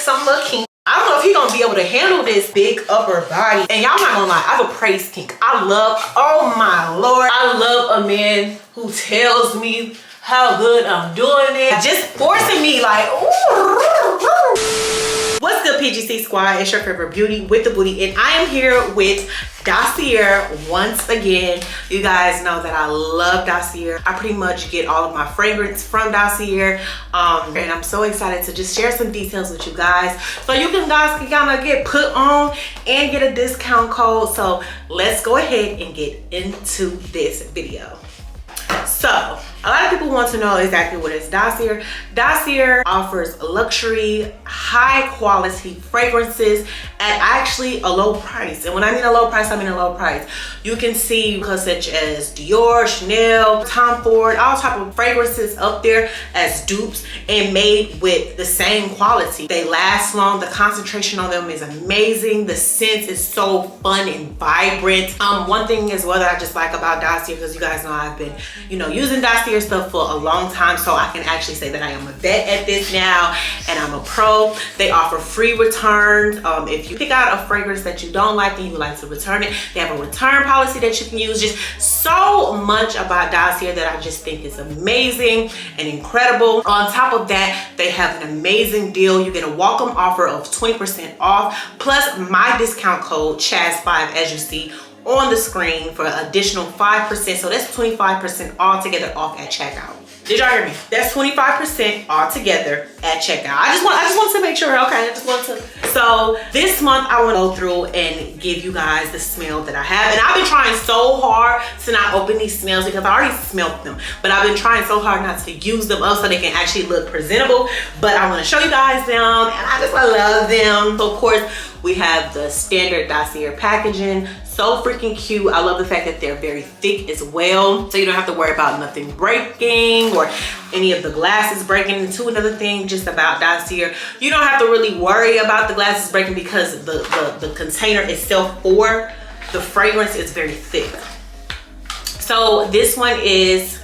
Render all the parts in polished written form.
some little kink. I don't know if he's gonna be able to handle this big upper body. And y'all not gonna lie, I have a praise kink. I love, oh my Lord, I love a man who tells me how good I'm doing it. Just forcing me like, ooh. What's good, PGC squad? It's your favorite beauty with the booty, and I am here with DOSSIER once again. You guys know that I love DOSSIER. I pretty much get all of my fragrance from DOSSIER, and I'm so excited to just share some details with you guys, so you guys can kind of get put on and get a discount code. So let's go ahead and get into this video. So a lot of people want to know exactly what is DOSSIER. DOSSIER offers luxury, high quality fragrances at actually a low price. And when I mean a low price, I mean a low price. You can see such as Dior, Chanel, Tom Ford, all type of fragrances up there as dupes and made with the same quality. They last long. The concentration on them is amazing. The scent is so fun and vibrant. One thing as well that I just like about DOSSIER, because you guys know I've been, using DOSSIER stuff for a long time, so I can actually say that I am a vet at this now and I'm a pro. They offer free returns. If you pick out a fragrance that you don't like and you would like to return it, they have a return policy that you can use. Just so much about DOSSIER that I just think is amazing and incredible. On top of that, they have an amazing deal. You get a welcome offer of 20% off plus my discount code Chaz5, as you see on the screen, for an additional 5%. So that's 25% altogether off at checkout. Did y'all hear me? That's 25% altogether at checkout. I just want to make sure, okay? I just want to. So this month I want to go through and give you guys the smell that I have. And I've been trying so hard to not open these smells because I already smelled them. But I've been trying so hard not to use them up so they can actually look presentable. But I want to show you guys them, and I just love them. So of course, we have the standard DOSSIER packaging. So freaking cute. I love the fact that they're very thick as well, so you don't have to worry about nothing breaking or any of the glasses breaking. Into another thing just about DOSSIER, you don't have to really worry about the glasses breaking because the container itself for the fragrance is very thick. So this one is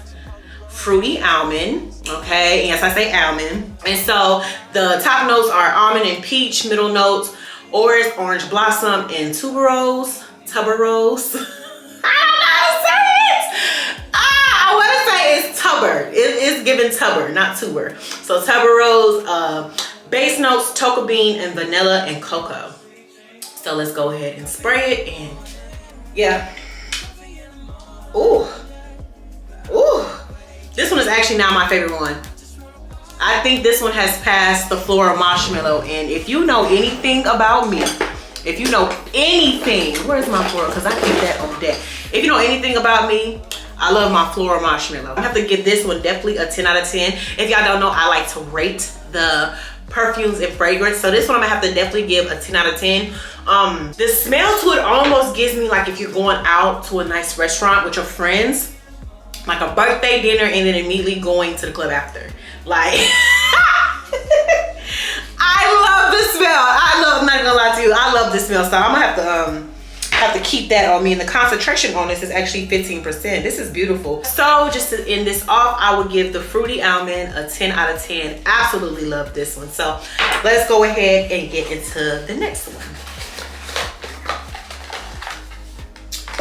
fruity almond, okay? Yes, I say almond. And so the top notes are almond and peach, middle notes orange blossom, and tuberose. I don't know how to say it. I want to say it's tuber. It's given tuber, not tuber. So tuberose, base notes, tonka bean, and vanilla and cocoa. So let's go ahead and spray it, and yeah. Ooh. This one is actually now my favorite one. I think this one has passed the floral marshmallow. And if you know anything about me, if you know anything, where's my floral? Because I keep that on deck. If you know anything about me, I love my floral marshmallow. I have to give this one definitely a 10 out of 10. If y'all don't know, I like to rate the perfumes and fragrance. So this one I'm gonna have to definitely give a 10 out of 10. The smell to it almost gives me like if you're going out to a nice restaurant with your friends, like a birthday dinner, and then immediately going to the club after. Like, I love the smell. I'm not gonna lie to you, I love the smell. So I'm gonna have to keep that on me. And the concentration on this is actually 15%. This is beautiful. So just to end this off, I would give the fruity almond a 10 out of 10. Absolutely love this one. So let's go ahead and get into the next one.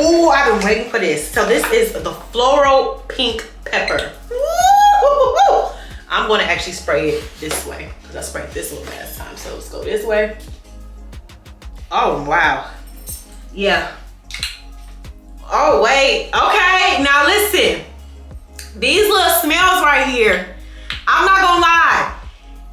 Oh, I've been waiting for this. So this is the floral pink pepper. Woo! I'm gonna actually spray it this way because I sprayed this one last time. So let's go this way. Oh, wow. Yeah. Oh, wait. Okay, now listen. These little smells right here, I'm not gonna lie.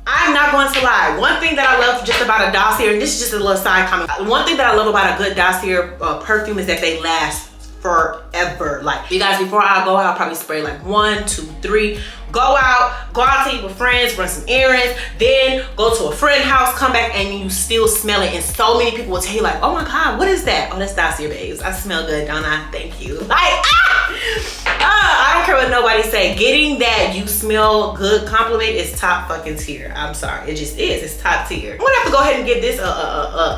I'm not going to lie. One thing that I love just about a DOSSIER, and this is just a little side comment. One thing that I love about a good DOSSIER perfume is that they last forever. Like, you guys, before I go out, I'll probably spray like 1, 2, 3. Go out to eat with friends, run some errands, then go to a friend's house, come back, and you still smell it. And so many people will tell you like, oh my God, what is that? Oh, that's DOSSIER, babes. I smell good, don't I? Thank you. Like, I don't care what nobody say. Getting that you smell good compliment is top fucking tier. I'm sorry, it just is. It's top tier. I'm gonna have to go ahead and give this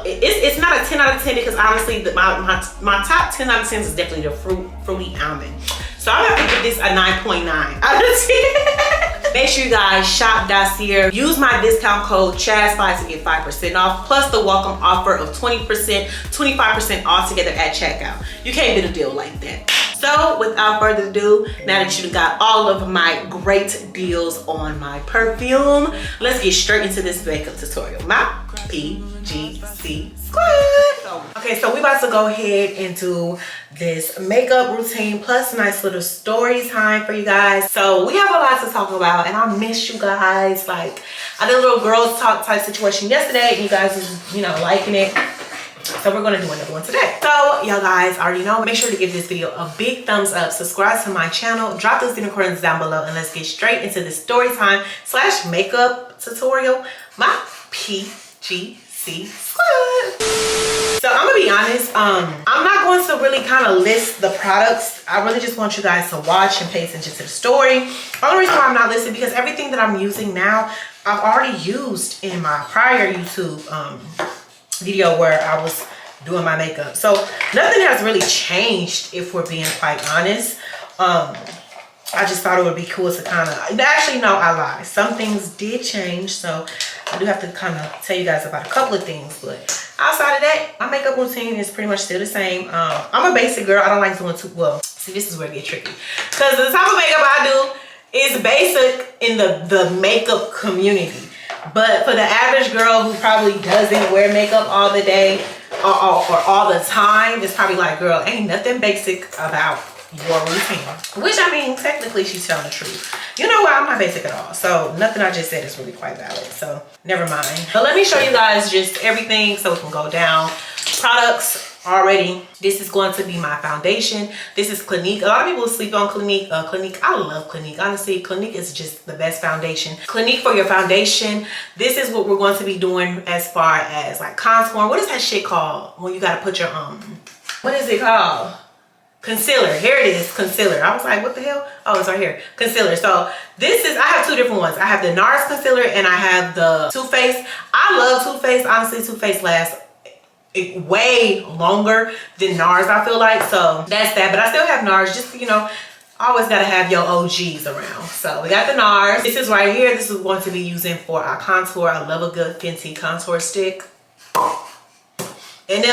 it's not a 10 out of 10 because honestly, my top 10 out of 10 is definitely the fruity almond. So I'm gonna have to give this a 9.9 out of 10. Make sure you guys shop DOSSIER. Use my discount code Chaz5 to get 5% off, plus the welcome offer of 20%, 25% off together at checkout. You can't get a deal like that. So without further ado, now that you got all of my great deals on my perfume, let's get straight into this makeup tutorial. My PGC squad. Okay, so we about to go ahead and do this makeup routine plus nice little story time for you guys. So we have a lot to talk about and I miss you guys. Like, I did a little girls talk type situation yesterday and you guys was, you know, liking it. So we're gonna do another one today. So y'all guys already know, make sure to give this video a big thumbs up, subscribe to my channel, drop those unicorns down below, and let's get straight into the story time slash makeup tutorial, my PGC squad. So I'm gonna be honest, I'm not going to really kind of list the products. I really just want you guys to watch and pay attention to the story. The only reason why I'm not listing because everything that I'm using now, I've already used in my prior YouTube video where I was doing my makeup. So nothing has really changed if we're being quite honest. I just thought it would be cool to kind of, actually no, I lied. Some things did change, so I do have to kind of tell you guys about a couple of things, but outside of that, my makeup routine is pretty much still the same. I'm a basic girl. I don't like doing too well. See, this is where it gets tricky because the type of makeup I do is basic in the makeup community. But for the average girl who probably doesn't wear makeup all the day or all the time, it's probably like, girl, ain't nothing basic about your routine. Which, I mean, technically she's telling the truth. You know what? I'm not basic at all. So nothing I just said is really quite valid. So never mind. But let me show you guys just everything so we can go down. Products already. This is going to be my foundation. This is Clinique. A lot of people sleep on Clinique. Clinique, I love Clinique. Honestly, Clinique is just the best foundation. Clinique for your foundation. This is what we're going to be doing as far as like contour. What is that shit called when you gotta put your what is it called? Concealer. Here it is, concealer. I was like, what the hell? Oh, it's right here, concealer. So this is, I have two different ones. I have the NARS concealer and I have the Too Faced. I love Too Faced. Honestly, Too Faced lasts way longer than NARS, I feel like. So that's that, but I still have NARS, just, you know, always gotta have your OGs around. So we got the NARS. This is right here. This is going to be using for our contour. I love a good Fenty contour stick. And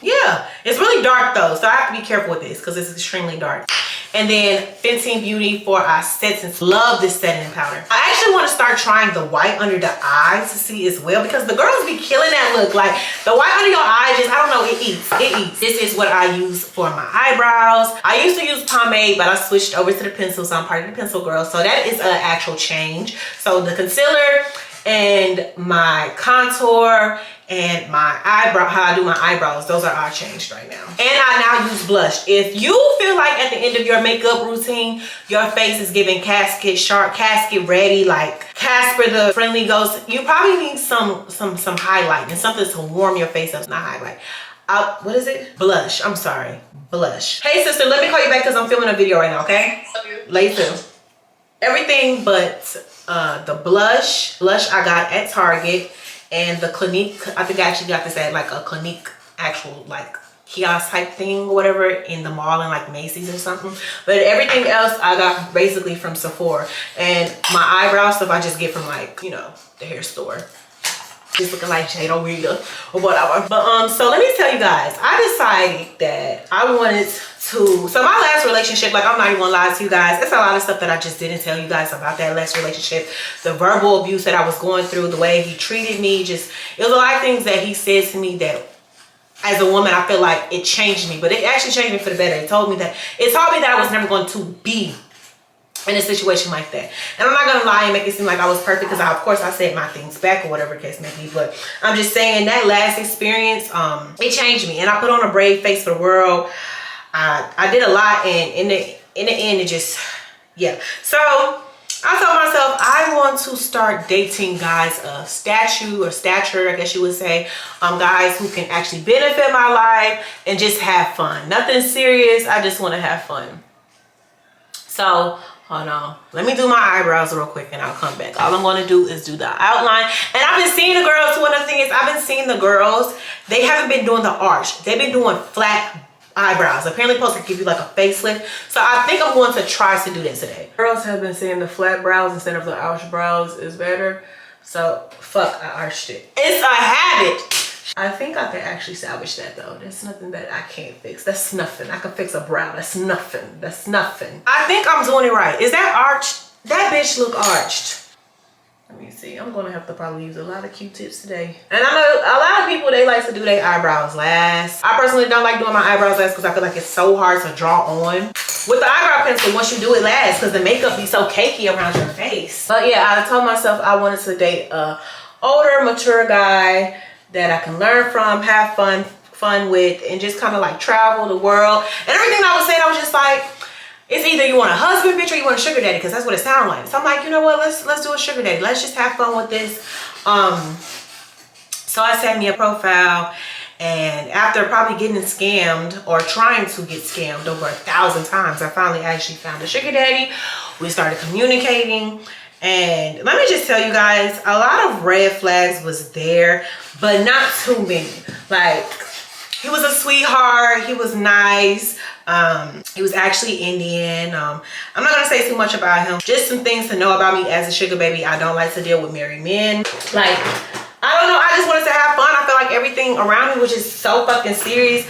yeah, it's really dark though, so I have to be careful with this because it's extremely dark. And then Fenty Beauty for our setting. Love this setting powder. I actually want to start trying the white under the eyes to see as well because the girls be killing that look. Like the white under your eye, just, I don't know, it eats, it eats. This is what I use for my eyebrows. I used to use pomade, but I switched over to the pencil, so I'm part of the pencil girl. So that is an actual change. So the concealer and my contour and my eyebrow, how I do my eyebrows, those are all changed right now. And I now use blush. If you feel like at the end of your makeup routine, your face is giving casket sharp, casket ready, like Casper the Friendly Ghost, you probably need some highlight and something to warm your face up. Not highlight. What is it? Blush. I'm sorry. Blush. Hey sister, let me call you back because I'm filming a video right now, okay? Later. Everything but the blush I got at Target, and the Clinique, I think I actually got this at like a Clinique actual like kiosk type thing or whatever in the mall in like Macy's or something. But everything else I got basically from Sephora. And my eyebrow stuff I just get from like, you know, the hair store. Just looking like Jada Rita or whatever. But so let me tell you guys, I decided that I wanted to, so my last relationship, like I'm not even gonna lie to you guys, it's a lot of stuff that I just didn't tell you guys about that last relationship. The verbal abuse that I was going through, the way he treated me, just, it was a lot of things that he said to me that as a woman, I feel like it changed me, but it actually changed me for the better. It taught me that I was never going to be in a situation like that. And I'm not gonna lie and make it seem like I was perfect because of course I said my things back or whatever the case may be, but I'm just saying that last experience, it changed me and I put on a brave face for the world. I did a lot and in the end it just, yeah. So I told myself I want to start dating guys of stature, I guess you would say, guys who can actually benefit my life and just have fun. Nothing serious, I just want to have fun. So hold on, let me do my eyebrows real quick and I'll come back. All I'm going to do is do the outline. And I've been seeing the girls, one other thing is I've been seeing the girls, they haven't been doing the arch. They've been doing flat eyebrows. Apparently supposed to give you like a facelift. So I think I'm going to try to do that today. Girls have been saying the flat brows instead of the arched brows is better. So fuck, I arched it. It's a habit. I think I can actually salvage that though. There's nothing that I can't fix. That's nothing. I can fix a brow. That's nothing. That's nothing. I think I'm doing it right. Is that arched? That bitch look arched. Let me see. I'm gonna have to probably use a lot of Q-tips today. And I know a lot of people, they like to do their eyebrows last. I personally don't like doing my eyebrows last because I feel like it's so hard to draw on. With the eyebrow pencil, once you do it last, because the makeup be so cakey around your face. But yeah, I told myself I wanted to date a older, mature guy that I can learn from, have fun with, and just kind of like travel the world. And everything I was saying, I was just like, it's either you want a husband, bitch, or you want a sugar daddy, because that's what it sounds like. So I'm like, you know what? Let's do a sugar daddy. Let's just have fun with this. So I set me a profile, and after probably getting scammed or trying to get scammed over 1,000 times, I finally actually found a sugar daddy. We started communicating, and let me just tell you guys, a lot of red flags was there, but not too many. Like, he was a sweetheart. He was nice. He was actually Indian. I'm not gonna say too much about him. Just some things to know about me as a sugar baby. I don't like to deal with married men. Like, I don't know. I just wanted to have fun. I felt like everything around me was just so fucking serious.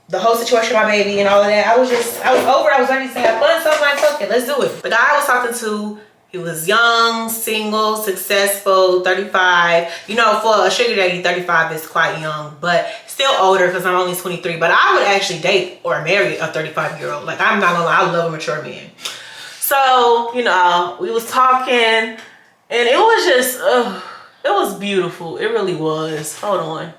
The whole situation with my baby and all of that, I was over. I was ready to have fun. So I'm like, fuck it, let's do it. The guy I was talking to, he was young, single, successful, 35. You know, for a sugar daddy, 35 is quite young, but still older because I'm only 23. But I would actually date or marry a 35-year-old. Like, I'm not gonna lie, I love a mature man. So, you know, we was talking, and it was just, it was beautiful. It really was. Hold on.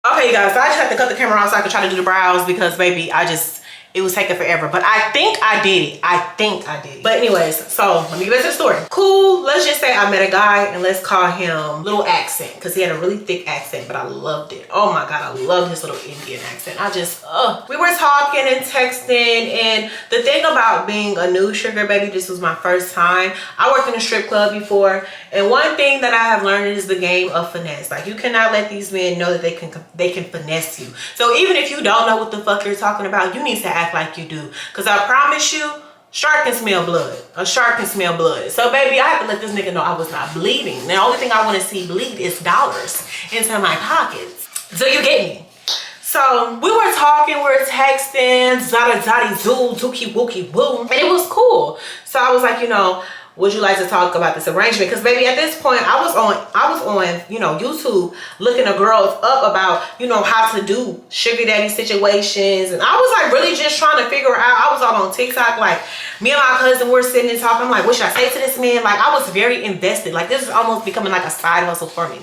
Okay, guys, so I just had to cut the camera off so I could try to do the brows because, baby, it was taking forever. But I think I did it. I think I did it. But anyways, so let me get back to the story. Cool. Let's just say I met a guy, and let's call him Little Accent, because he had a really thick accent, but I loved it. Oh my God, I love his little Indian accent. We were talking and texting, and the thing about being a new sugar baby, this was my first time. I worked in a strip club before, and one thing that I have learned is the game of finesse. Like, you cannot let these men know that they can finesse you. So even if you don't know what the fuck you're talking about, you need to act like you do, because I promise you, shark can smell blood. A shark can smell blood. So baby, I have to let this nigga know I was not bleeding. The only thing I want to see bleed is dollars into my pockets. So you get me? So we were talking, we were texting, zada zada zoo, dookie wookie boom, and it was cool. So I was like, you know, would you like to talk about this arrangement? Because baby, at this point, I was on, you know, YouTube looking a girls up about, you know, how to do sugar daddy situations. And I was like really just trying to figure out. I was all on TikTok, like me and my cousin were sitting and talking. I'm like, what should I say to this man? Like, I was very invested. Like, this is almost becoming like a side hustle for me.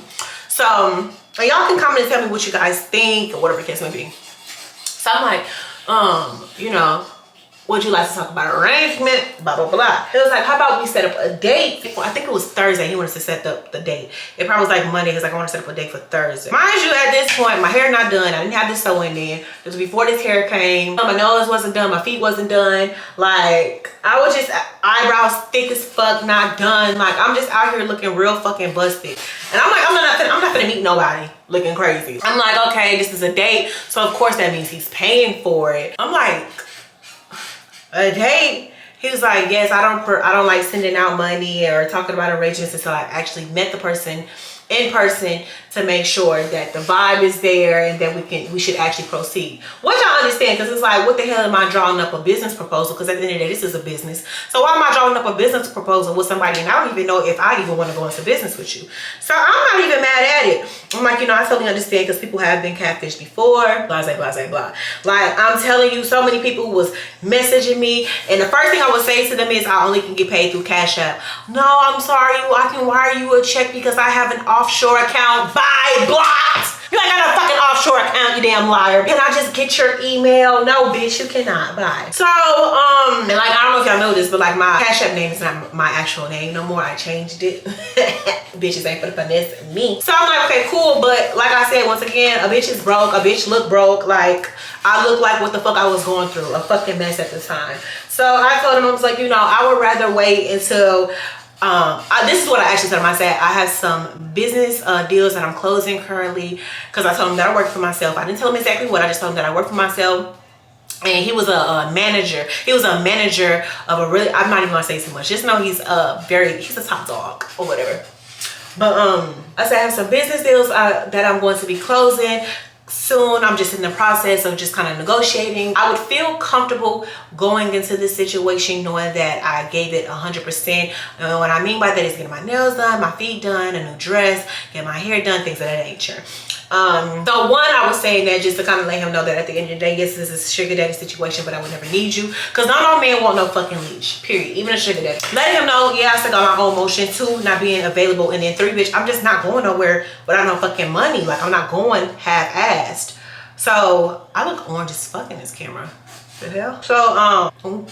So y'all can comment and tell me what you guys think or whatever the case may be. So I'm like, you know, would you like to talk about arrangement? Blah, blah, blah. It was like, how about we set up a date? I think it was Thursday. He wanted to set up the date. It probably was like Monday because like, I want to set up a date for Thursday. Mind you, at this point, my hair not done. I didn't have the sewing in. It was before this hair came. My nose wasn't done. My feet wasn't done. Like, I was just eyebrows thick as fuck, not done. Like, I'm just out here looking real fucking busted. And I'm like, I'm not gonna meet nobody looking crazy. I'm like, okay, this is a date. So of course that means he's paying for it. I'm like, a date? He was like, yes, I don't like sending out money or talking about arrangements until I actually met the person in person to make sure that the vibe is there and that we should actually proceed. Which I understand, because it's like, what the hell am I drawing up a business proposal? Because at the end of the day, this is a business. So why am I drawing up a business proposal with somebody and I don't even know if I even want to go into business with you? So I'm not even mad at it. I'm like, you know, I totally understand because people have been catfished before, blah, blah, blah, blah. Like, I'm telling you, so many people was messaging me, and the first thing I would say to them is, I only can get paid through Cash App. No, I'm sorry, I can wire you a check because I have an offshore account. Bye, blocked. You ain't got a fucking offshore account, you damn liar. Can I just get your email? No, bitch, you cannot. Bye. So, and like, I don't know if y'all know this, but like, my Cash App name is not my actual name no more. I changed it. Bitches ain't for the finesse me. So I'm like, okay, cool. But like I said, once again, a bitch is broke. A bitch look broke. Like, I look like what the fuck I was going through. A fucking mess at the time. So I told him, I was like, you know, I would rather wait until this is what I actually told him. I said I have some business deals that I'm closing currently, because I told him that I work for myself. I didn't tell him exactly what, I just told him that I work for myself. And he was a manager. He was a manager of a really, I'm not even gonna say too much, just know he's he's a top dog or whatever. But I said I have some business deals that I'm going to be closing soon. I'm just in the process of just kind of negotiating. I would feel comfortable going into this situation knowing that I gave it 100%. And what I mean by that is getting my nails done, my feet done, a new dress, get my hair done, things of that nature. So one, I was saying that just to kind of let him know that at the end of the day, yes, this is a sugar daddy situation, but I would never need you, because not all men want no fucking leash, period, even a sugar daddy. Letting him know, yeah, I still got my own motion. 2, not being available. And then 3, bitch, I'm just not going nowhere without no fucking money. Like, I'm not going half-assed. So I look orange as fuck in this camera. The hell? So so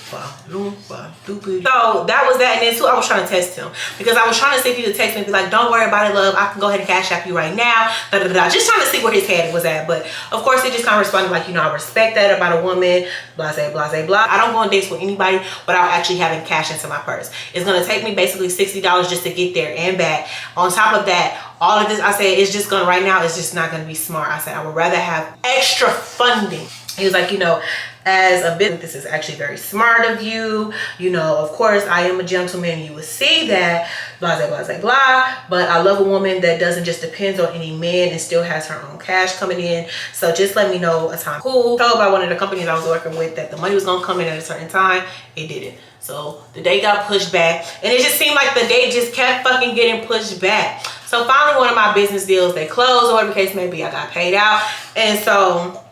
that was that. And then 2, I was trying to test him, because I was trying to see if he would text me and be like, don't worry about it, love, I can go ahead and cash app you right now, just trying to see where his head was at. But of course he just kind of responded like, you know, I respect that about a woman, blase blase blah. I don't go on dates with anybody without actually having cash into my purse. It's gonna take me basically $60 just to get there and back. On top of that, all of this, I said, it's just gonna, right now, it's just not gonna be smart. I said I would rather have extra funding. He was like, you know, as a business, this is actually very smart of you. You know, of course, I am a gentleman. You would see that, blah, blah, blah, blah, blah. But I love a woman that doesn't just depend on any man and still has her own cash coming in. So just let me know a time. Cool. Told by one of the companies I was working with that the money was gonna come in at a certain time. It didn't. So the date got pushed back, and it just seemed like the date just kept fucking getting pushed back. So finally, one of my business deals, they closed, or whatever the case may be, I got paid out. And so,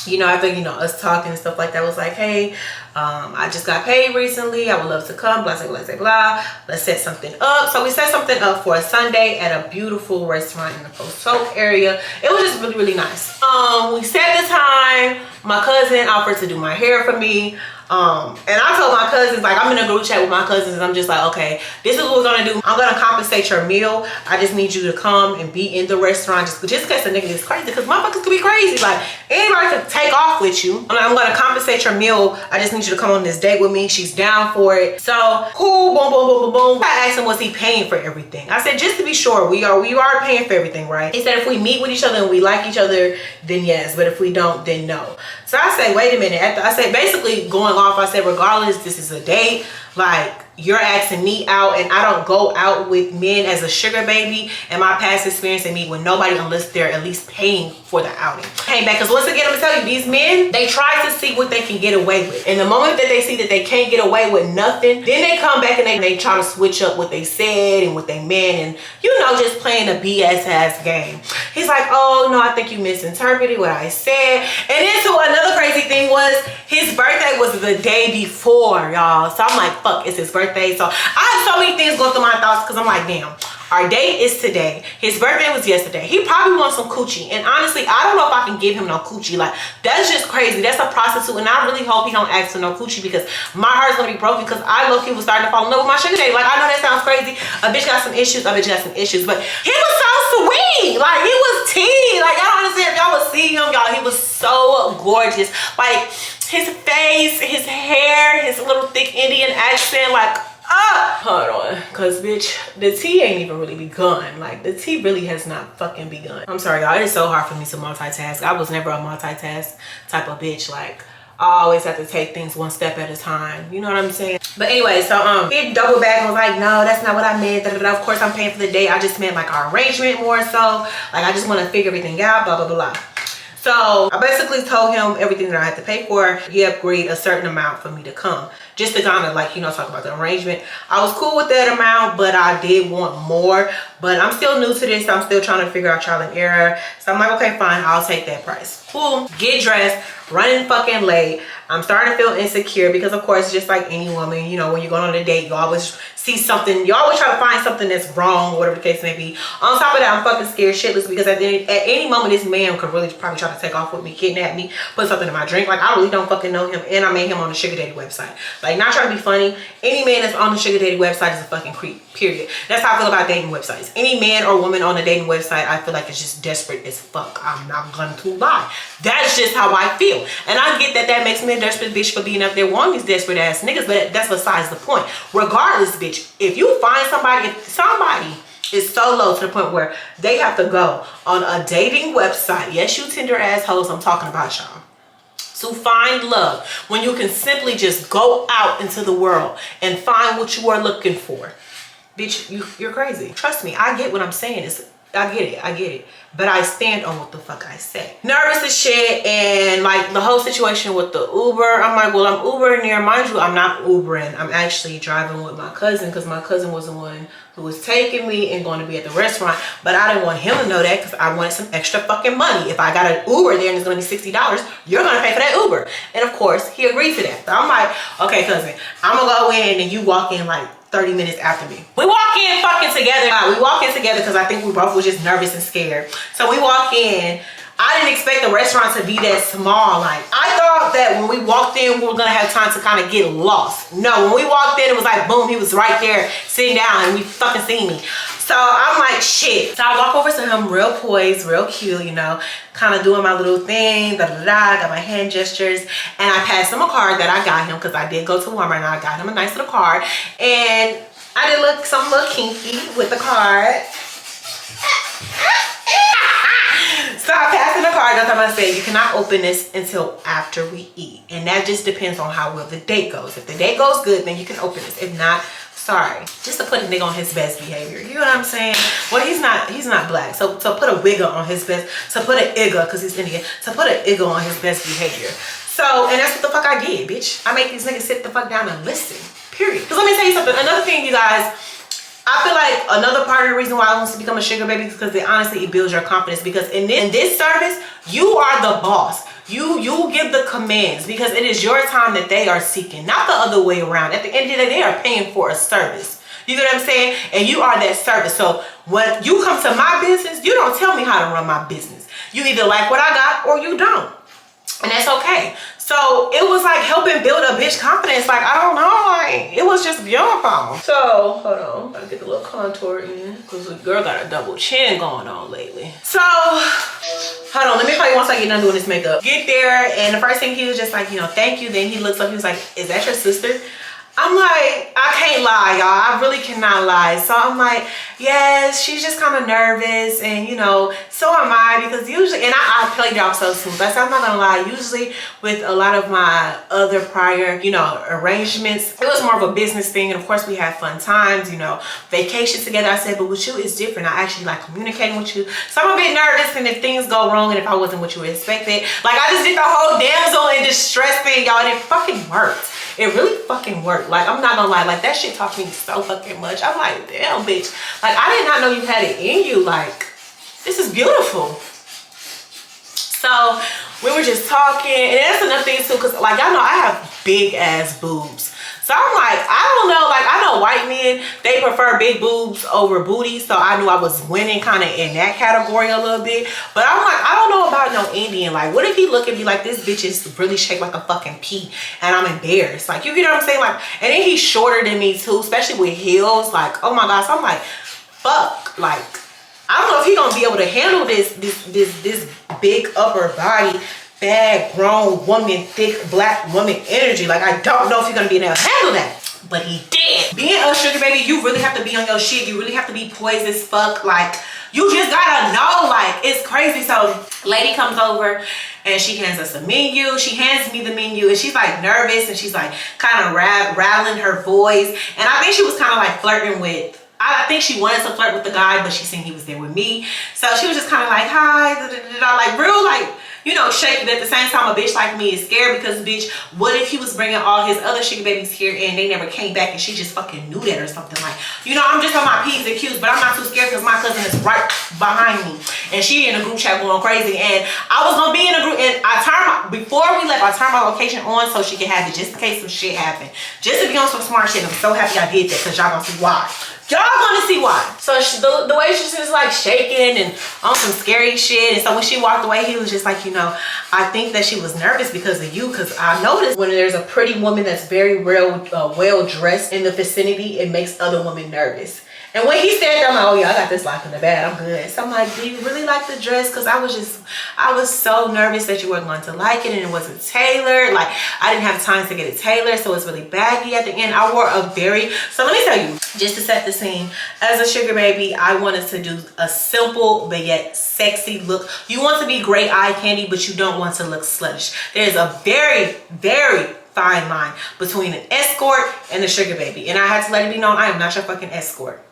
you know, after, you know, us talking and stuff like that, was like, hey, I just got paid recently, I would love to come, blah, blah, blah, blah. Let's set something up. So we set something up for a Sunday at a beautiful restaurant in the Post-Oak area. It was just really, really nice. We set the time. My cousin offered to do my hair for me. And I told my cousins, like, I'm in a group chat with my cousins, and I'm just like, okay, this is what we're gonna do. I'm gonna compensate your meal. I just need you to come and be in the restaurant, just in case the nigga is crazy, because motherfuckers could be crazy. Like, anybody could take off with you. I'm gonna compensate your meal. I just need you to come on this date with me. She's down for it. So cool, boom, boom, boom, boom, boom. I asked him, was he paying for everything? I said, just to be sure, we are paying for everything, right? He said, if we meet with each other and we like each other, then yes, but if we don't, then no. So I said, wait a minute. I said, basically going off, I said, regardless, this is a date. Like, you're asking me out, and I don't go out with men as a sugar baby. And my past experience, they meet with nobody unless they're at least paying for the outing. Came back, because once again, I'm gonna tell you, these men, they try to see what they can get away with. And the moment that they see that they can't get away with nothing, then they come back and they try to switch up what they said and what they meant, and, you know, just playing a BS ass game. He's like, oh no, I think you misinterpreted what I said. And then so another crazy thing was, his birthday was the day before, y'all. So I'm like, fuck, it's his birthday. So I have so many things going through my thoughts, because I'm like, damn, our date is today. His birthday was yesterday. He probably wants some coochie. And honestly, I don't know if I can give him no coochie. Like, that's just crazy. That's a prostitute. And I really hope he don't ask for no coochie, because my heart's gonna be broken, because I low-key was starting to fall in love with my sugar daddy. Like, I know that sounds crazy. A bitch got some issues. A bitch got some issues. But he was so sweet. Like, he was tea. Like, I don't understand if y'all would see him, y'all. He was so gorgeous. Like, his face, his hair, his little thick Indian accent, like, hold on, because bitch, the tea ain't even really begun. Like, the tea really has not fucking begun. I'm sorry, y'all, it is so hard for me to multitask. I was never a multitask type of bitch. Like, I always have to take things one step at a time, you know what I'm saying? But anyway, so he doubled back and was like, no, that's not what I meant, da, da, da. Of course I'm paying for the date. I just meant like our arrangement more so. Like, I just want to figure everything out, blah, blah, blah, blah. So I basically told him everything that I had to pay for. He agreed a certain amount for me to come, just to kind of, like, you know, talk about the arrangement. I was cool with that amount, but I did want more. But I'm still new to this. So I'm still trying to figure out trial and error. So I'm like, okay, fine, I'll take that price. Cool. Get dressed, running fucking late. I'm starting to feel insecure, because of course, just like any woman, you know, when you're going on a date, you always see something, you always try to find something that's wrong, whatever the case may be. On top of that, I'm fucking scared shitless, because at any moment, this man could really probably try to take off with me, kidnap me, put something in my drink. Like, I really don't fucking know him, and I met him on the sugar daddy website. Like, Like, not trying to be funny. Any man that's on the sugar dating website is a fucking creep, period. That's how I feel about dating websites. Any man or woman on a dating website, I feel like it's just desperate as fuck. I'm not going to lie. That's just how I feel. And I get that that makes me a desperate bitch for being up there wanting these desperate ass niggas, but that's besides the point. Regardless, bitch, if you find somebody, if somebody is so low to the point where they have to go on a dating website, yes, you Tinder assholes, I'm talking about y'all, to find love, when you can simply just go out into the world and find what you are looking for. Bitch, you're crazy. Trust me, I get what I'm saying. I get it. But I stand on what the fuck I say. Nervous as shit, and like the whole situation with the Uber, I'm like, well, I'm Ubering there. Mind you, I'm not Ubering. I'm actually driving with my cousin, because my cousin was the one who was taking me and going to be at the restaurant. But I didn't want him to know that, because I wanted some extra fucking money. If I got an Uber there and it's gonna be $60, you're gonna pay for that Uber. And of course, he agreed to that. So I'm like, okay, cousin, I'm gonna go in and you walk in like 30 minutes after me. We walk in fucking together. We walk in together because I think we both were just nervous and scared. So we walk in. I didn't expect the restaurant to be that small. Like, I thought that when we walked in, we were gonna have time to kind of get lost. No, when we walked in, it was like, boom, he was right there sitting down and we fucking see me. So I'm like, shit. So I walk over to him real poised, real cute, you know, kind of doing my little thing, got my hand gestures. And I passed him a card that I got him, because I did go to Walmart and I got him a nice little card. And I did look some little kinky with the card. So I passed in the card. That's what I said. You cannot open this until after we eat. And that just depends on how well the date goes. If the date goes good, then you can open this. If not, sorry. Just to put a nigga on his best behavior. You know what I'm saying? Well, he's not black. So put a wigger on his best. So put an igga, because he's Indian. So put an igga on his best behavior. So, and that's what the fuck I did, bitch. I make these niggas sit the fuck down and listen. Period. Because let me tell you something. Another thing, you guys, I feel like another part of the reason why I want to become a sugar baby is because honestly, it builds your confidence. Because in this service, you are the boss. You give the commands, because it is your time that they are seeking, not the other way around. At the end of the day, they are paying for a service. You get what I'm saying? And you are that service. So when you come to my business, you don't tell me how to run my business. You either like what I got or you don't. And that's okay. So it was like helping build a bitch confidence. Like, I don't know, like, it was just beautiful. So hold on, gotta get the little contour in, because the girl got a double chin going on lately. So hold on, let me call you once I get done doing this makeup. Get there, and the first thing he was just like, you know, thank you. Then he looks up, he was like, is that your sister? I'm like, I can't lie, y'all. I really cannot lie. So I'm like, yes, she's just kind of nervous, and you know, so am I, because usually, and I played y'all so smooth. I said, I'm not gonna lie, usually with a lot of my other prior, you know, arrangements, it was more of a business thing, and of course we had fun times, you know, vacations together. I said, but with you it's different. I actually like communicating with you. So I'm a bit nervous, and if things go wrong, and if I wasn't what you expected, like I just did the whole damsel in distress thing, y'all, and it fucking worked. It really fucking worked. Like, I'm not gonna lie, like that shit taught me so fucking much. I'm like, damn, bitch. Like, I did not know you had it in you. Like, this is beautiful. So we were just talking, and that's another thing too, because like y'all know I have big ass boobs. So I'm like, I don't know, like I know white men, they prefer big boobs over booty. So I knew I was winning kind of in that category a little bit. But I'm like, I don't know about no Indian. Like, what if he look at me like this bitch is really shaped like a fucking pea and I'm embarrassed? Like, you get what I'm saying? Like, and then he's shorter than me too, especially with heels. Like, oh my gosh. So I'm like, fuck. Like, I don't know if he's gonna be able to handle this big upper body, bad grown woman, thick black woman energy. Like, I don't know if he's gonna be able to handle that. But he did. Being a sugar baby, you really have to be on your shit. You really have to be poised as fuck. Like, you just gotta know, like, it's crazy. So lady comes over and she hands us a menu. She hands me the menu and she's like nervous and she's like kind of rattling her voice. And I think she was kind of like flirting with, I think she wanted to flirt with the guy, but she seen he was there with me. So she was just kind of like, hi, like real, like, you know, shaking. At the same time, a bitch like me is scared because, bitch, what if he was bringing all his other sugar babies here and they never came back and she just fucking knew that or something? Like, you know, I'm just on my P's and Q's, but I'm not too scared because my cousin is right behind me and she in a group chat going crazy. And I was gonna be in a group, and before we left, I turned my location on so she could have it just in case some shit happened. Just to be on some smart shit. I'm so happy I did that because y'all gonna see why. Y'all gonna see why. So So the waitress was like shaking and on some scary shit. And so when she walked away, he was just like, you know, I think that she was nervous because of you. Because I noticed when there's a pretty woman that's very well dressed in the vicinity, it makes other women nervous. And when he said that, I'm like, oh yeah, I got this locked in the bag, I'm good. So I'm like, do you really like the dress? Because I was so nervous that you weren't going to like it and it wasn't tailored. Like, I didn't have time to get it tailored, so it's really baggy at the end. I wore so let me tell you, just to set the scene, as a sugar baby, I wanted to do a simple but yet sexy look. You want to be great eye candy, but you don't want to look sluttish. There's a very, very fine line between an escort and a sugar baby. And I had to let it be known, I am not your fucking escort.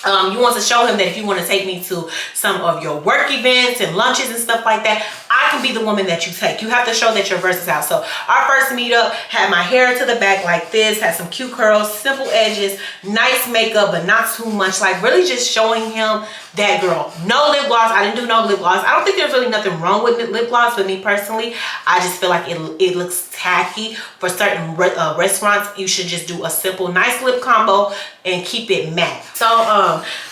You want to show him that if you want to take me to some of your work events and lunches and stuff like that, I can be the woman that you take. You have to show that you're versatile. So our first meetup had my hair to the back like this, had some cute curls, simple edges, nice makeup, but not too much. Like really just showing him that girl. No lip gloss. I didn't do no lip gloss. I don't think there's really nothing wrong with lip gloss, but me personally, I just feel like it looks tacky. For certain restaurants, you should just do a simple, nice lip combo and keep it matte. So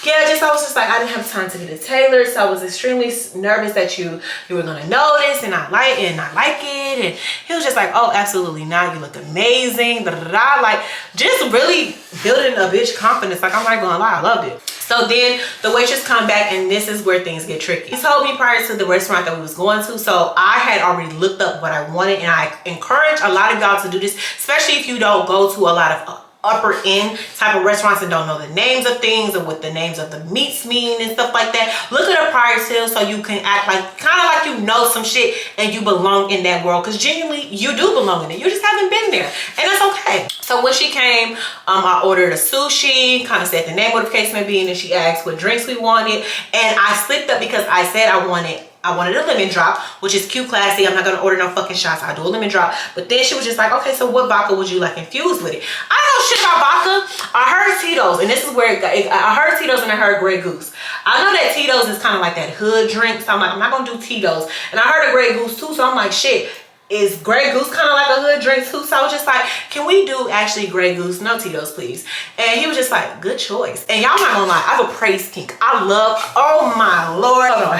yeah, I was just like, I didn't have time to get it tailored, so I was extremely nervous that you were gonna notice and not like it. And he was just like, oh, absolutely not, you look amazing, like just really building a bitch confidence. Like, I'm not gonna lie, I loved it. So then the waitress come back, and this is where things get tricky. He told me prior to the restaurant that we was going to, so I had already looked up what I wanted, and I encourage a lot of y'all to do this, especially if you don't go to a lot of upper end type of restaurants and don't know the names of things or what the names of the meats mean and stuff like that. Look at a prior to so you can act like kind of like you know some shit and you belong in that world, because genuinely you do belong in it. You just haven't been there, and that's okay. So when she came, I ordered a sushi, kind of said the name, what the case may be, and then she asked what drinks we wanted, and I slipped up because I said I wanted a lemon drop, which is cute, classy. I'm not gonna order no fucking shots. I do a lemon drop. But then she was just like, okay, so what vodka would you like infused with it? I don't know shit about vodka. I heard Tito's, and this is where I heard Tito's and I heard Grey Goose. I know that Tito's is kind of like that hood drink, so I'm like, I'm not gonna do Tito's. And I heard a Grey Goose too, so I'm like, shit, is Grey Goose kind of like a hood drink too? So I was just like, can we do actually Grey Goose, no Tito's, please? And he was just like, good choice. And y'all not gonna lie, I have a praise kink. I love, oh my Lord. Hold on.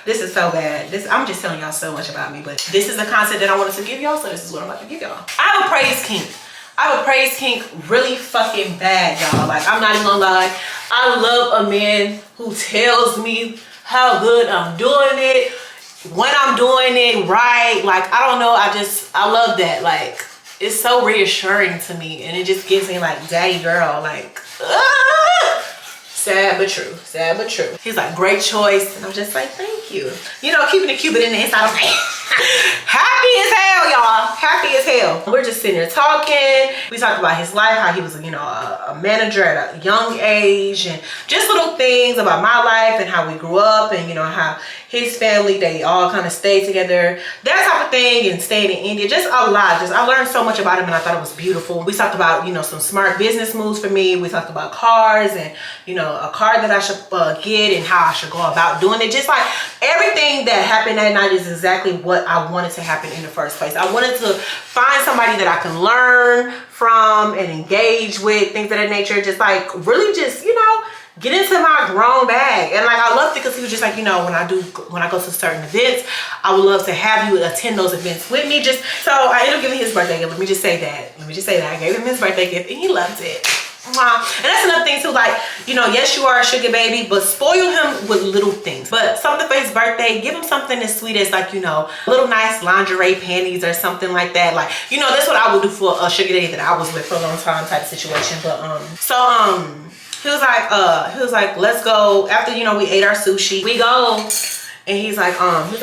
This is so bad. I'm just telling y'all so much about me, but this is the content that I wanted to give y'all, so this is what I'm about to give y'all. I have a praise kink. I have a praise kink really fucking bad, y'all. Like, I'm not even gonna lie. I love a man who tells me how good I'm doing it, when I'm doing it right. Like, I don't know, I love that. Like, it's so reassuring to me, and it just gives me like daddy girl, like, sad but true, sad but true. He's like, great choice, and I'm just like, thank you. You know, keeping the Cupid in the inside, I'm like, happy as hell, y'all, happy as hell. We're just sitting here talking. We talked about his life, how he was, you know, a manager at a young age, and just little things about my life and how we grew up, and you know, how his family, they all kind of stayed together, that type of thing, and stayed in India. Just a lot. I learned so much about him, and I thought it was beautiful. We talked about, you know, some smart business moves for me. We talked about cars, and you know, a car that I should get and how I should go about doing it. Just like everything that happened that night is exactly what I wanted to happen in the first place. I wanted to find somebody that I can learn from and engage with, things of that nature. Just like really just, you know, get into my grown bag. And like, I loved it because he was just like, you know, when I go to certain events, I would love to have you attend those events with me. Just so I ended up giving his birthday gift. Let me just say that. I gave him his birthday gift and he loved it. And that's another thing too, like, you know, yes, you are a sugar baby, but spoil him with little things. But something for his birthday, give him something as sweet as, like, you know, little nice lingerie panties or something like that. Like, you know, that's what I would do for a sugar daddy that I was with for a long time type of situation. But he was like, let's go. After, you know, we ate our sushi, we go. And he's like,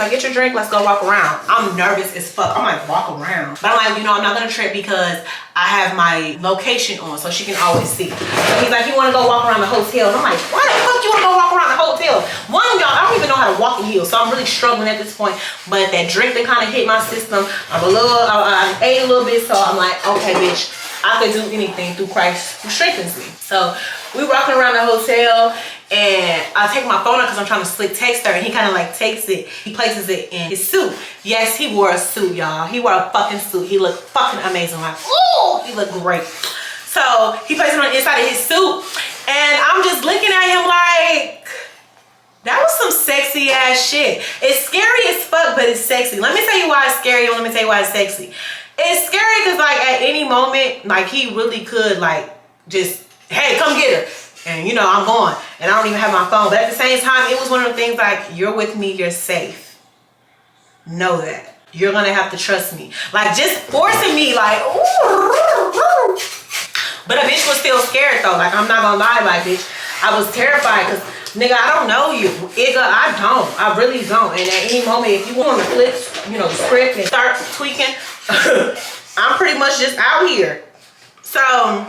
get your drink, let's go walk around. I'm nervous as fuck. I'm like, walk around. But I'm like, you know, I'm not gonna trip because I have my location on so she can always see. So he's like, you wanna go walk around the hotel? And I'm like, why the fuck you wanna go walk around the hotel? One, y'all, I don't even know how to walk in heels, so I'm really struggling at this point. But that drink that kind of hit my system. I ate a little bit, so I'm like, okay, bitch, I can do anything through Christ who strengthens me. So we walking around the hotel, and I take my phone out because I'm trying to slick text her, and he kind of like takes it, he places it in his suit. Yes, he wore a suit, y'all. He wore a fucking suit. He looked fucking amazing. Like, ooh, he looked great. So he placed it on the inside of his suit, and I'm just looking at him but it's sexy. Let me tell you why it's scary, and let me tell you why it's sexy. It's scary because like at any moment, like he really could like just, hey, come get her. And you know, I'm gone. And I don't even have my phone. But at the same time, it was one of the things like, you're with me, you're safe. Know that. You're gonna have to trust me. Like just forcing me like, ooh. But a bitch was still scared though. Like I'm not gonna lie, like bitch, I was terrified because nigga, I don't know you. Nigga, I don't. I really don't. And at any moment, if you want to flip, you know, the script and start tweaking, I'm pretty much just out here. So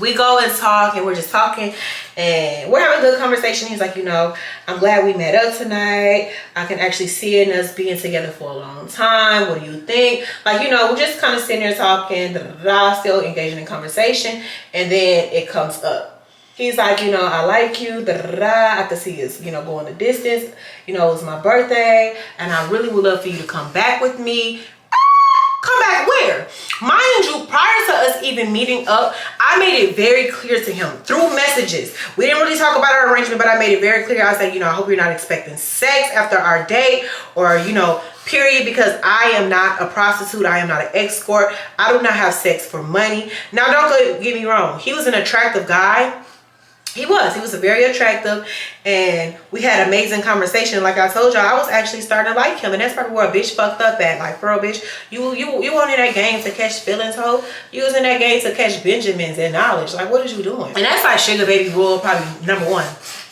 we go and talk, and we're just talking, and we're having a good conversation. He's like, you know, I'm glad we met up tonight. I can actually see in us being together for a long time. What do you think? Like, you know, we're just kind of sitting there talking, still engaging in conversation, and then it comes up. He's like, you know, I like you, I could see us, you know, going the distance. You know, it was my birthday, and I really would love for you to come back with me. Come back where? Mind you, prior to us even meeting up, I made it very clear to him through messages. We didn't really talk about our arrangement, but I made it very clear. I said, you know, I hope you're not expecting sex after our date, or, you know, period, because I am not a prostitute. I am not an escort. I do not have sex for money. Now, don't get me wrong. He was an attractive guy. He was a very attractive, and we had amazing conversation. Like I told y'all, I was actually starting to like him, and that's probably where a bitch fucked up at. Like, bro, bitch, you weren't in that game to catch feelings, ho. You was in that game to catch Benjamins and knowledge. Like, what is you doing? And that's like sugar baby rule, probably number 1.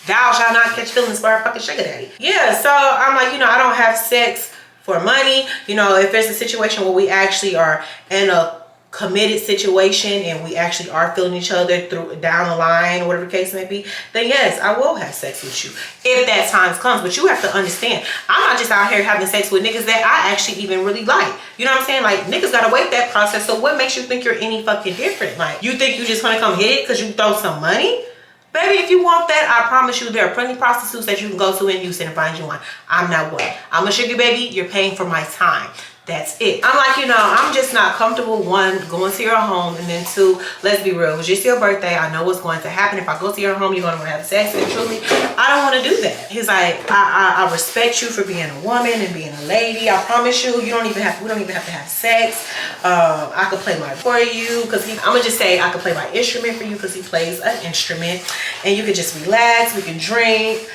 Thou shalt not catch feelings for a fucking sugar daddy. Yeah, so I'm like, you know, I don't have sex for money. You know, if there's a situation where we actually are in a committed situation and we actually are feeling each other through down the line or whatever the case may be, then yes, I will have sex with you if that time comes. But you have to understand, I'm not just out here having sex with niggas that I actually even really like. You know what I'm saying? Like, niggas gotta wait that process. So what makes you think you're any fucking different? Like, you think you just gonna come hit it because you throw some money? Baby, if you want that, I promise you there are plenty of prostitutes that you can go to in Houston and find you one. I'm not one. I'm a sugar baby. You're paying for my time. That's it. I'm like, you know, I'm just not comfortable, 1, going to your home, and then 2, let's be real, it was just your birthday. I know what's going to happen. If I go to your home, you're going to have sex, and truly, I don't want to do that. He's like, I respect you for being a woman and being a lady. I promise you, we don't even have to have sex. I could play my for you, because I'm gonna just say I could play my instrument for you, because he plays an instrument, and you could just relax. We can drink.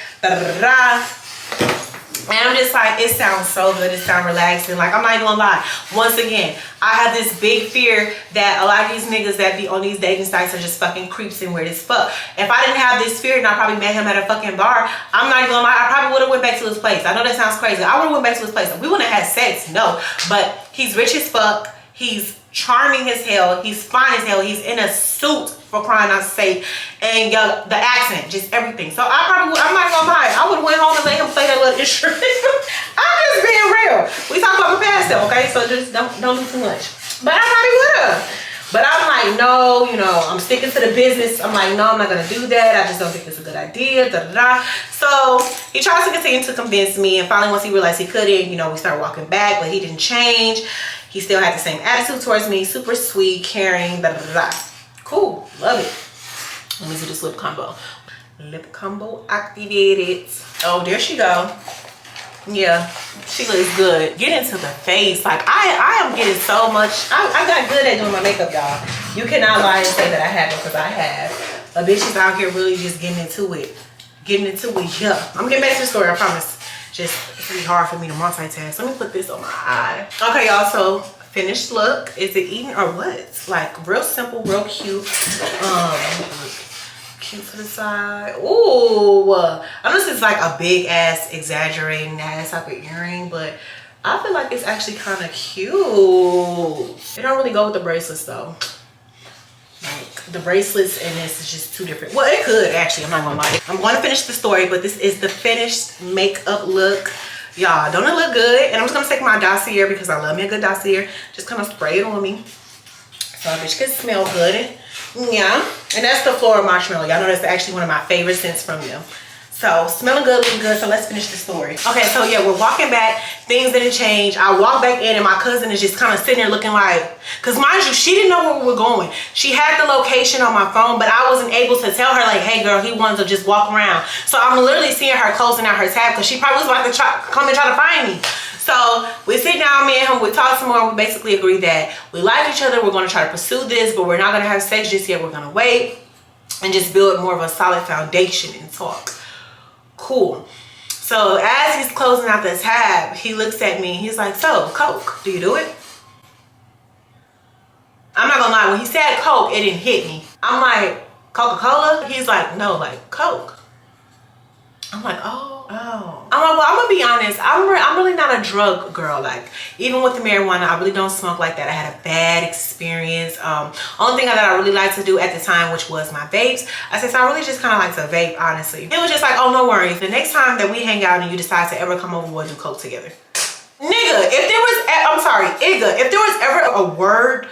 And I'm just like, it sounds so good. It sounds relaxing. Like, I'm not even gonna lie. Once again, I have this big fear that a lot of these niggas that be on these dating sites are just fucking creeps and weird as fuck. If I didn't have this fear and I probably met him at a fucking bar, I'm not even gonna lie, I probably would have went back to his place. I know that sounds crazy. I would have went back to his place. We wouldn't have had sex, no. But he's rich as fuck. He's charming as hell. He's fine as hell. He's in a suit, for crying out sake, and yo, the accent, just everything. So I'm not gonna lie, I would have went home and let him play that little instrument. I'm just being real. We talk about my past stuff, okay? So just don't do too much. But I probably would have. But I'm like, no, you know, I'm sticking to the business. I'm like, no, I'm not gonna do that. I just don't think it's a good idea. So he tries to continue to convince me, and finally, once he realized he couldn't, you know, we started walking back, but he didn't change. He still had the same attitude towards me, super sweet, caring, Cool, love it. Let me do this lip combo. Lip combo activated. Oh, there she go. Yeah, she looks good. Get into the face. Like, I am getting so much. I got good at doing my makeup, y'all. You cannot lie and say that I haven't, because I have. A bitch is out here really just getting into it. Yeah. I'm getting back to the story, I promise. Just, it's really hard for me to multitask. Let me put this on my eye. Okay, y'all, so finished look. Is it even or what? Like, real simple, real cute. Cute to the side. Ooh, I know this is like a big ass exaggerating ass type of earring, but I feel like it's actually kind of cute. It don't really go with the bracelets though. Like, the bracelets and this is just 2 different. Well, it could actually, I'm not gonna lie. I'm gonna finish the story, but this is the finished makeup look. Y'all, don't it look good? And I'm just gonna take my DOSSIER, because I love me a good DOSSIER. Just kind of spray it on me so a bitch can smell good. Yeah, and that's the floral marshmallow. Y'all know that's actually one of my favorite scents from them. So smelling good, looking good. So let's finish the story. Okay, so yeah, we're walking back. Things didn't change. I walk back in and my cousin is just kind of sitting there looking like, because mind you, she didn't know where we were going. She had the location on my phone, but I wasn't able to tell her like, hey girl, he wanted to just walk around. So I'm literally seeing her closing out her tab, because she probably was about to come and try to find me. So we sit down, me and him, we talk some more. We basically agree that we like each other. We're going to try to pursue this, but we're not going to have sex just yet. We're going to wait and just build more of a solid foundation and talk. Cool. So as he's closing out the tab, he looks at me. He's like, so, Coke, do you do it? I'm not gonna lie, when he said Coke, it didn't hit me. I'm like, Coca-Cola? He's like, no, like Coke. I'm like, oh. I'm like, well, I'm gonna be honest. I'm really not a drug girl. Like, even with the marijuana, I really don't smoke like that. I had a bad experience. Only thing that I really liked to do at the time, which was my vapes. I said, so I really just kind of like to vape, honestly. It was just like, oh, no worries. The next time that we hang out and you decide to ever come over, we'll do Coke together. Nigga, if there was, I'm sorry, Igga, if there was ever a word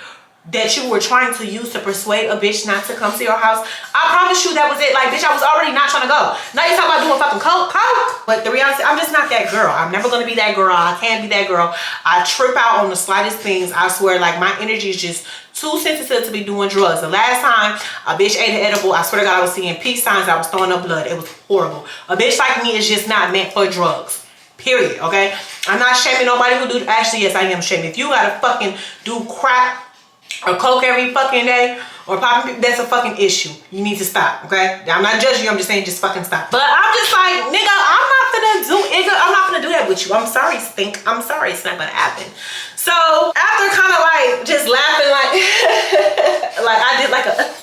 that you were trying to use to persuade a bitch not to come to your house, I promise you that was it. Like, bitch, I was already not trying to go. Now you're talking about doing fucking Coke. But the reality, I'm just not that girl. I'm never gonna be that girl. I can't be that girl. I trip out on the slightest things. I swear, like, my energy is just too sensitive to be doing drugs. The last time a bitch ate an edible, I swear to God, I was seeing peace signs. I was throwing up blood. It was horrible. A bitch like me is just not meant for drugs. Period, okay? I'm not shaming nobody who do, actually, yes, I am shaming. If you gotta fucking do crack or Coke every fucking day or popping, that's a fucking issue. You need to stop, okay? I'm not judging you, I'm just saying just fucking stop. But I'm just like, nigga, I'm not gonna do that with you. I'm sorry, Stink. I'm sorry, it's not gonna happen. So after kind of like just laughing like like I did like a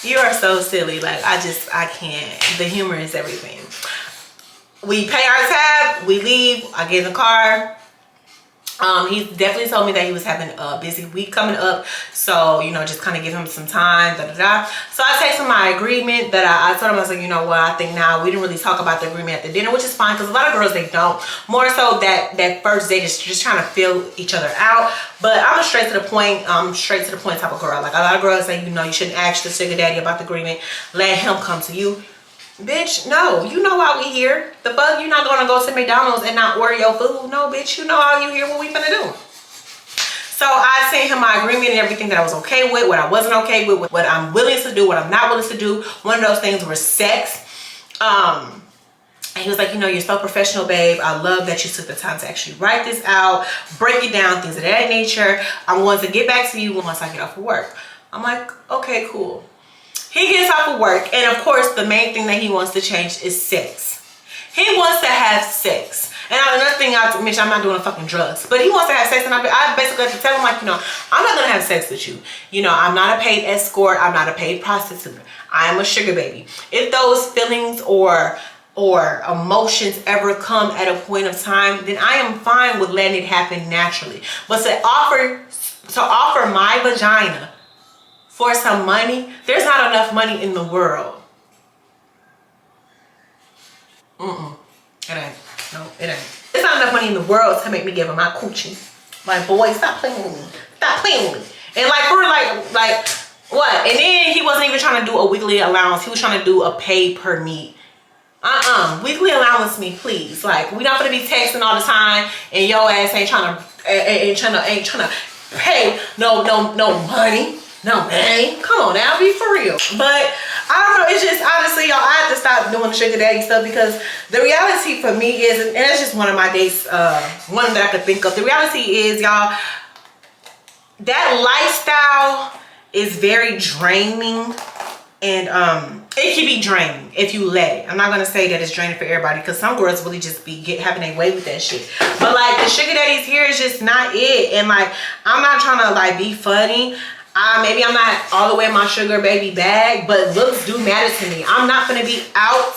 you are so silly. Like I can't. The humor is everything. We pay our tab, we leave, I get in the car. He definitely told me that he was having a busy week coming up, so you know, just kind of give him some time, So I texted my agreement that I told him. I was like, you know what, I think now we didn't really talk about the agreement at the dinner, which is fine because a lot of girls, they don't. More so that first date is just trying to feel each other out. But I'm a straight to the point type of girl. Like a lot of girls say, you know, you shouldn't ask the sugar daddy about the agreement, let him come to you. Bitch, no, you know why we here. The fuck, you're not gonna go to McDonald's and not order your food. No, bitch, you know how you here, what we finna do. So I sent him my agreement and everything that I was okay with, what I wasn't okay with, what I'm willing to do, what I'm not willing to do. One of those things was sex. And he was like, you know, you're so professional, babe. I love that you took the time to actually write this out, break it down, things of that nature. I'm going to get back to you once I get off of work. I'm like, okay, cool. He gets off of work, and of course, the main thing that he wants to change is sex. He wants to have sex. And another thing I mentioned, I'm not doing fucking drugs, but he wants to have sex, and I basically have to tell him, like, you know, I'm not gonna have sex with you. You know, I'm not a paid escort. I'm not a paid prostitute. I am a sugar baby. If those feelings or emotions ever come at a point of time, then I am fine with letting it happen naturally. But to offer my vagina for some money, there's not enough money in the world. It ain't. No, it ain't. There's not enough money in the world to make me give him my coochie. My boy, stop playing with me. Stop playing with me. And like for like what? And then he wasn't even trying to do a weekly allowance. He was trying to do a pay per meet. Weekly allowance me, please. Like, we not gonna be texting all the time, and your ass ain't trying to pay no money. No, man, come on now, be for real. But I don't know, it's just, honestly, y'all, I have to stop doing the sugar daddy stuff, because the reality for me is, and it's just one of my dates, one that I could think of. The reality is, y'all, that lifestyle is very draining, and it can be draining if you let it. I'm not gonna say that it's draining for everybody, because some girls really just be having their way with that shit. But like, the sugar daddies here is just not it. And like, I'm not trying to like be funny. Maybe I'm not all the way in my sugar baby bag, but looks do matter to me. I'm not gonna be out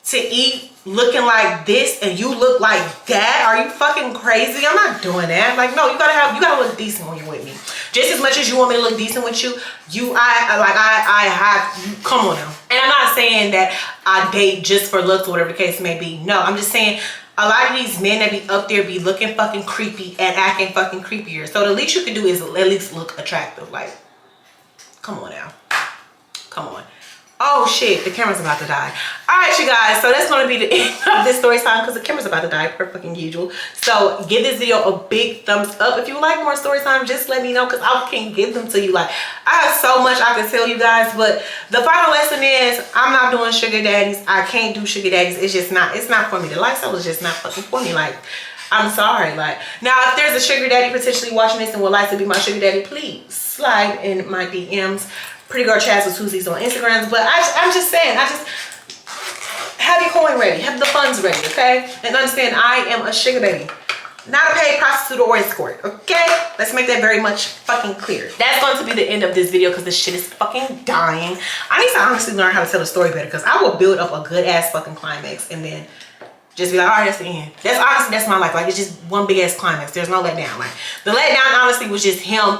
to eat looking like this and you look like that. Are you fucking crazy? I'm not doing that. Like, no, you gotta look decent when you're with me. Just as much as you want me to look decent with you, I have, come on now. And I'm not saying that I date just for looks or whatever the case may be. No, I'm just saying, a lot of these men that be up there be looking fucking creepy and acting fucking creepier. So the least you can do is at least look attractive. Like, come on now. Come on. Oh shit, the camera's about to die. Alright, you guys, so that's gonna be the end of this story time, because the camera's about to die per fucking usual. So give this video a big thumbs up. If you like more story time, just let me know, because I can give them to you. Like, I have so much I can tell you guys, but the final lesson is, I'm not doing sugar daddies. I can't do sugar daddies. It's just not, it's not for me. The lifestyle is just not fucking for me. Like, I'm sorry. Like, now if there's a sugar daddy potentially watching this and would like to be my sugar daddy, please slide in my DMs. PrettyGirlChaz with Tuesdays on Instagrams. But I'm just saying, have your coin ready, have the funds ready, okay? And understand I am a sugar baby, not a paid prostitute or escort, okay? Let's make that very much fucking clear. That's going to be the end of this video because this shit is fucking dying. I need to honestly learn how to tell a story better because I will build up a good ass fucking climax and then just be like, all right, that's the end. That's honestly, that's my life. Like, it's just one big ass climax. There's no letdown. Like, the letdown honestly was just him.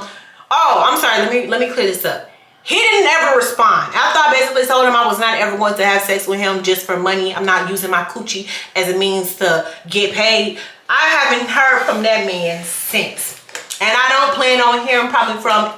Oh, I'm sorry. Let me clear this up. He didn't ever respond. After I basically told him I was not ever going to have sex with him just for money. I'm not using my coochie as a means to get paid. I haven't heard from that man since. And I don't plan on hearing probably from